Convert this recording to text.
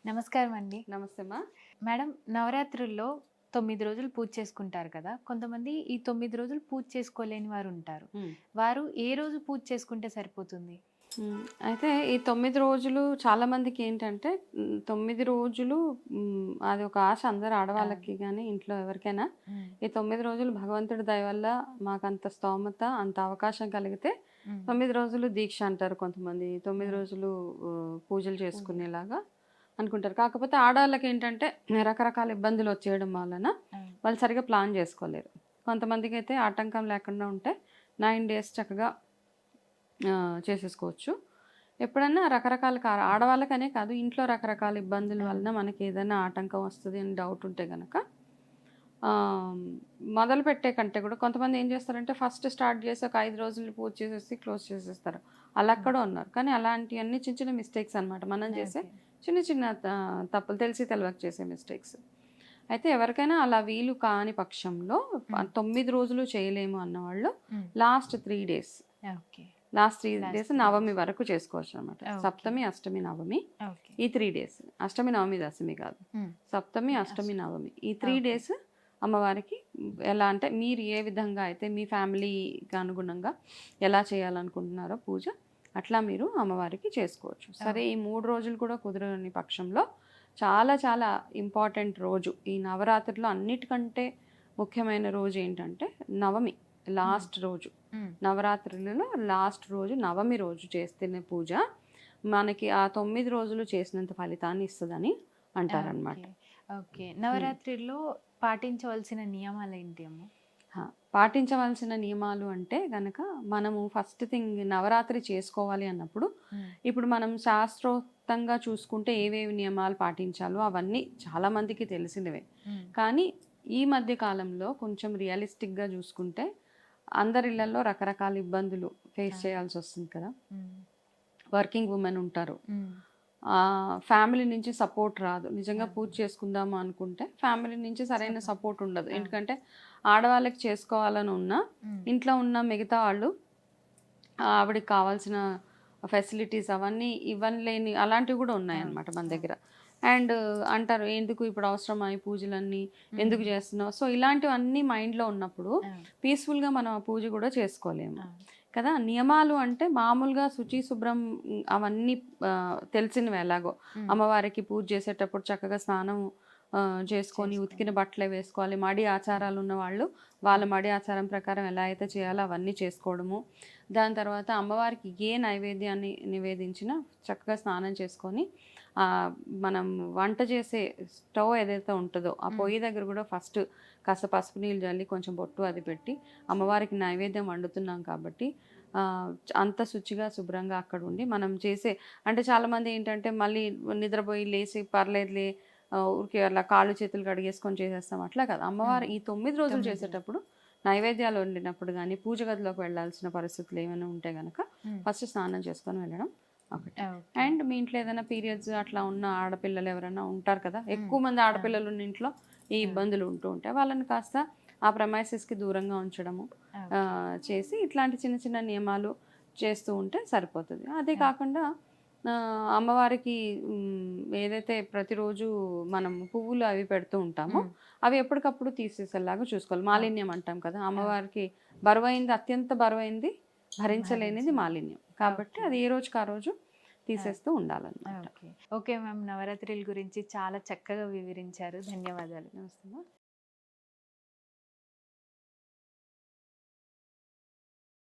నమస్కారం అండి. నమస్తే అమ్మా. మేడం, నవరాత్రుల్లో 9 రోజులు పూజ చేసుకుంటారు కదా! కొంతమంది ఈ 9 రోజులు పూజ చేసుకోలేని వారుంటారు. హ్మ్. వారు ఏ రోజు పూజ చేసుకుంటే సరిపోతుంది? హ్మ్. అయితే ఈ 9 రోజులు చాలా మందికేంటంటే 9 రోజులు అది ఒక ఆశ అందరు అవును. ఆడవాళ్ళకి గాని, ఇంట్లో ఎవరికైనా హ్మ్. ఈ 9 రోజులు భగవంతుడి దయ వల్ల మాకంత స్తోమత, అంత అవకాశం కలిగితే హ్మ్. 9 రోజులు దీక్ష అంటారు కొంతమంది. 9 హ్మ్. రోజులు పూజలు పూజలు. చేసుకునేలాగా అనుకుంటారు. కాకపోతే ఆడవాళ్ళకేంటంటే రకరకాల ఇబ్బందులు వచ్చేయడం వలన అవును. వాళ్ళు సరిగ్గా ప్లాన్ చేసుకోలేరు. కొంతమందికైతే ఆటంకం లేకుండా ఉంటే 9 డేస్ చక్కగా చేసేసుకోవచ్చు. ఎప్పుడన్నా రకరకాల ఆడవాళ్ళకనే కాదు, ఇంట్లో రకరకాల ఇబ్బందుల అవును. వలన మనకేదైనా ఆటంకం వస్తది అని డౌట్ ఉంటే గనక ఆహ్, మొదలుపెట్టే కంటే కూడా కొంతమంది ఏం చేస్తారంటే ఫస్ట్ స్టార్ట్ చేసి ఒక 5 రోజులు పూజ చేసేసి క్లోజ్ చేసేస్తారు. అలా హ్మ్. కూడా ఉన్నారు. కానీ అలాంటియన్నీ చిన్న చిన్న మిస్టేక్స్ అనమాట. మనం చేసే ఓకే. చిన్న చిన్న తప్పులు తెలిసి తెలవక చేసే మిస్టేక్స్. అయితే ఎవరికైనా అలా వీలు కాని పక్షంలో హ్మ్. 9 రోజులు చేయలేము అన్నవాళ్ళు హ్మ్. Last 3 days okay. Last 3 last days 3 Navami days. వరకు చేసుకోవచ్చనమాట. ఓకే. సప్తమి, అష్టమి, నవమి ఓకే. ఈ 3 డేస్. అష్టమి, నవమి, దశమి కాదు. హ్మ్. సప్తమి, ఇది అష్టమి, నవమి ఈ 3 ఓకే. డేస్ అమ్మవారికి ఎలా అంటే మీరు ఏ విధంగా అయితే మీ ఫ్యామిలీకి అనుగుణంగా ఎలా చేయాలనుకుంటున్నారో పూజ అట్లా మీరు అమ్మవారికి చేసుకోవచ్చు. సరే ఈ ఓకే. 3 రోజులు కూడా కుదరని పక్షంలో చాలా చాలా ఇంపార్టెంట్ రోజు ఈ నవరాత్రిలో అన్నిటికంటే ముఖ్యమైన రోజు ఏంటంటే నవమి హ్మ్. లాస్ట్ రోజు. హ్మ్. నవరాత్రులలో లాస్ట్ రోజు నవమి రోజు చేస్తున్న పూజ మనకి ఆ 9 రోజులు చేసినంత ఫలితాన్ని ఇస్తదని ఓకే. అంటారనమాట. ఓకే. హ్మ్. నవరాత్రిలో పాటించవలసిన నియమాలేంటి అమ్మ? ఆ! పాటించవలసిన నియమాలు అంటే గనక మనము ఫస్ట్ థింగ్ నవరాత్రి చేసుకోవాలి అన్నప్పుడు, హ్మ్. ఇప్పుడు మనం శాస్త్రోక్తంగా చూసుకుంటే ఏవేవి నియమాలు పాటించాలో అవన్నీ చాలా మందికి తెలిసినవే. హ్మ్. కానీ ఈ మధ్య కాలంలో కొంచెం రియలిస్టిక్‌గా చూసుకుంటే అందరి ఇళ్లల్లో రకరకాల ఇబ్బందులు ఫేస్ అవును. చేయాల్సొస్తుంది కదా! హ్మ్. వర్కింగ్ వుమెన్ ఉంటారు. హ్మ్. ఫ్యామిలీ నుంచి సపోర్ట్ రాదు. నిజంగా పూజ ఓకే. చేసుకుందాము అనుకుంటే ఫ్యామిలీ నుంచి సరైన సపోర్ట్. సపోర్ట్ ఉండదు. అవును. ఎందుకంటే ఆడవాళ్ళకి చేసుకోవాలని ఉన్నా హ్మ్. ఇంట్లో ఉన్న మిగతా వాళ్ళు ఆవిడకి కావాల్సిన ఫెసిలిటీస్ అవన్నీ ఇవ్వలేని అలాంటివి కూడా అవును. ఉన్నాయన్నమాట మన అవును. దగ్గర. అండ్ అంటారు ఎందుకు ఇప్పుడు అవసరమా ఈ పూజలన్నీ? హ్మ్. ఎందుకు చేస్తున్నావు? సో, ఇలాంటివన్నీ మైండ్‌లో ఉన్నప్పుడు అవును. పీస్‌ఫుల్‌గా మనం ఆ పూజ కూడా చేసుకోలేము. అవును. కదా! నియమాలు అంటే మామూలుగా శుచి, శుభ్రం అవన్నీ తెలిసినవే ఎలాగో. హ్మ్. అమ్మవారికి పూజ చేసేటప్పుడు చక్కగా స్నానం చేసుకొని ఉతికిన చేసుకోవాలి. బట్టలే వేసుకోవాలి. మడి ఆచారాలు ఉన్నవాళ్ళు వాళ్ళ హ్మ్. మడి ఆచారం ప్రకారం ఎలా అయితే చేయాలో అవన్నీ చేసుకోవడము. దాని తర్వాత అమ్మవారికి ఏ నైవేద్యాన్ని నివేదించినా చక్కగా స్నానం చేసుకొని ఆహ్, మనం వంట చేసే స్టవ్ ఏదైతే ఉంటదో, ఆ హ్మ్. పొయ్యి దగ్గర గూడా ఫస్ట్ కాస్త పసుపు నీళ్ళు జల్లి కొంచెం బొట్టు అది పెట్టి, అమ్మవారికి నైవేద్యం వండుతున్నాం కాబట్టి అంత శుచిగా, శుభ్రంగా అక్కడుండి మనం చేసే అంటే చాలామంది ఏంటంటే మళ్ళీ నిద్రపోయి లేసి పర్లేదులే ఊరికే అలా కాళ్ళు చేతులు కడిగేసుకొని చేసేస్తాం అట్లా కాదు. హ్మ్. అమ్మవారు ఈ 9 రోజులు 9 రోజులు. చేసేటప్పుడు నైవేద్యాలు వండినప్పుడు గానీ, పూజ గదిలోకి వెళ్ళాల్సిన పరిస్థితులు ఏమైనా ఉంటే గనక హ్మ్. ఫస్ట్ స్నానం చేసుకొని వెళ్ళడం ఒకటి. ఓకే. అండ్ మీ ఇంట్లో ఏదైనా పీరియడ్స్ అట్లా ఉన్న ఆడపిల్లలు ఎవరైనా ఉంటారు కదా! హ్మ్. ఎక్కువ మంది అవును. ఆడపిల్లలు ఉన్న ఇంట్లో ఈ అవును. ఇబ్బందులు ఉంటూ ఉంటాయి. వాళ్ళని కాస్త ఆ ప్రెమైసెస్‌కి దూరంగా ఉంచడము. ఓకే. చేసి ఇట్లాంటి చిన్న చిన్న నియమాలు చేస్తూ ఉంటే సరిపోతది. అదే ఓకే. కాకుండా అమ్మవారికి ఏదైతే ప్రతిరోజు మనం పువ్వులు అవి పెడుతూ ఉంటామో, హ్మ్. అవి ఎప్పటికప్పుడు తీసేసేలాగా చూసుకోవాలి. ఓకే. మాలిన్యం అంటాం కదా! ఓకే. అమ్మవారికి బరువైంది అత్యంత బరువైంది భరించలేనిది భరించలేం. మాలిన్యం. కాబట్టి ఓకే. అది ఏ రోజుకి ఆ రోజు ఓకే. తీసేస్తూ ఉండాలనమాట. ఓకే. Okay ma'am. నవరాత్రుల గురించి చాలా చక్కగా వివరించారు. ధన్యవాదాలు. నమస్తే.